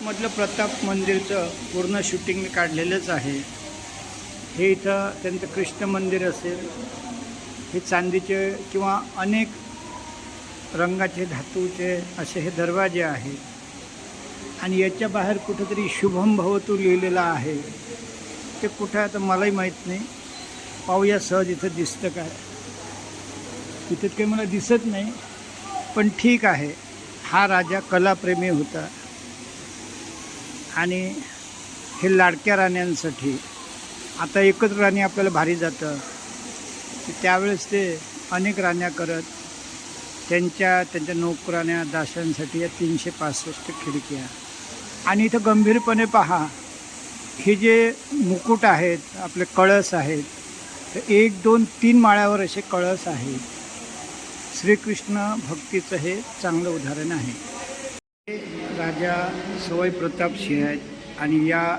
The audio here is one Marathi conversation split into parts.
मधलं प्रताप मंदिरचं पूर्ण शूटिंग मी काढलेलंच आहे। हे इथं त्यांचं कृष्ण मंदिर असेल, हे चांदीचे किंवा अनेक रंगाचे धातूचे असे हे दरवाजे आहेत आणि याच्या बाहेर कुठेतरी शुभम भवतु लिहिलेलं आहे। ते कुठं आता मलाही माहीत नाही, पाहूया सहज इथं दिसतं काय। इथं काही मला दिसत नाही, पण ठीक आहे। हा राजा कलाप्रेमी होता आणि हे लाडक्या राण्यांसाठी आता एकच राणी आपल्याला भारी जातं, त्यावेळेस ते अनेक राण्या करत त्यांच्या नोकराण्या दाशांसाठी या 365 खिडक्या। आणि इथं गंभीरपणे पहा, हे जे मुकुट आहेत, आपले कळस आहेत, तर 1, 2, 3 माळ्यावर असे कळस आहेत। श्रीकृष्ण भक्तीचं हे चांगलं उदाहरण आहे। हे राजा सवाई प्रताप सिंह आहेत आणि या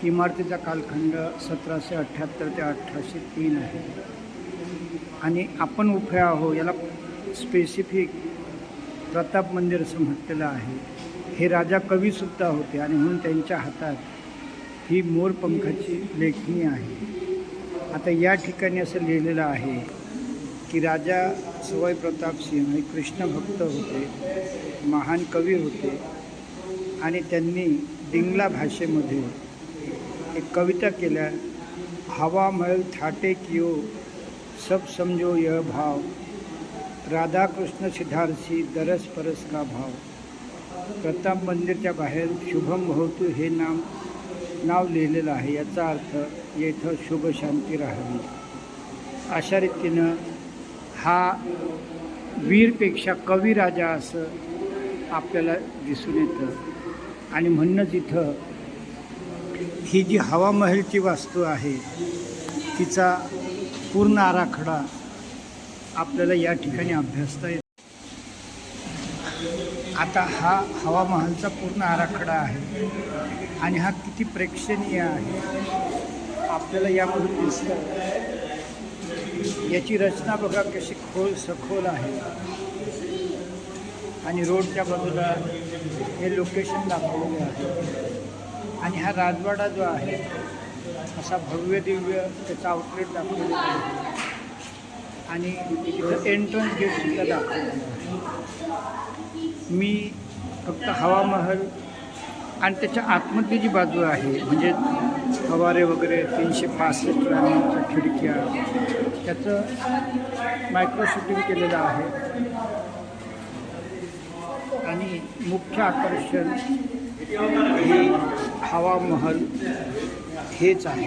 इमारतीचा कालखंड 1778 ते 1803 आहे आणि आपण उभे आहोत याला स्पेसिफिक प्रताप मंदिर असं म्हटलेलं आहे। हे राजा कवीसुद्धा होते आणि म्हणून त्यांच्या हातात ही मोरपंखाची लेखणी आहे। आता या ठिकाणी असं लिहिलेलं आहे की राजा सवाई प्रताप सिंह हे कृष्ण भक्त होते, महान कवी होते आणि त्यांनी डिंगला भाषेमध्ये एक कविता केल्या, हवा महल थाटे कियो सब समझो यह भाव, राधा कृष्ण सिद्धार्थी दरस परस का भाव। प्रताप मंदिरच्या बाहेर शुभम भवतु हे नाव लिहिलेलं आहे। याचा अर्थ येथं शुभ शांती राहावी अशा रीतीनं हा वीरपेक्षा कवी राजा असं आपल्याला दिसून येतं आणि म्हणूनच इथं ही जी हवा महलची वास्तू आहे तिचा पूर्ण आराखडा आपल्याला या ठिकाणी अभ्यासता येतो। आता हा हवा महलचा पूर्ण आराखडा आहे आणि हा किती प्रेक्षणीय आहे आपल्याला यामधून दिसतं। याची रचना बघा कशी सखोल आहे आणि रोडच्या बाजूला हे लोकेशन दाखवलेले आहे आणि हा राजवाडा जो आहे असा भव्य दिव्य त्याचा आउटलेट दाखवलेला आहे आणि इथं एंट्रन्स गेटसुद्धा दाखवलेलं आहे। मी फक्त हवा महल आणि त्याच्या आतमधली जी बाजू आहे म्हणजे फवारे वगैरे 365 राण्यांच्या खिडक्या त्याचं मायक्रो शूटिंग केलेलं आहे आणि मुख्य आकर्षण हे हवा महल हेच आहे।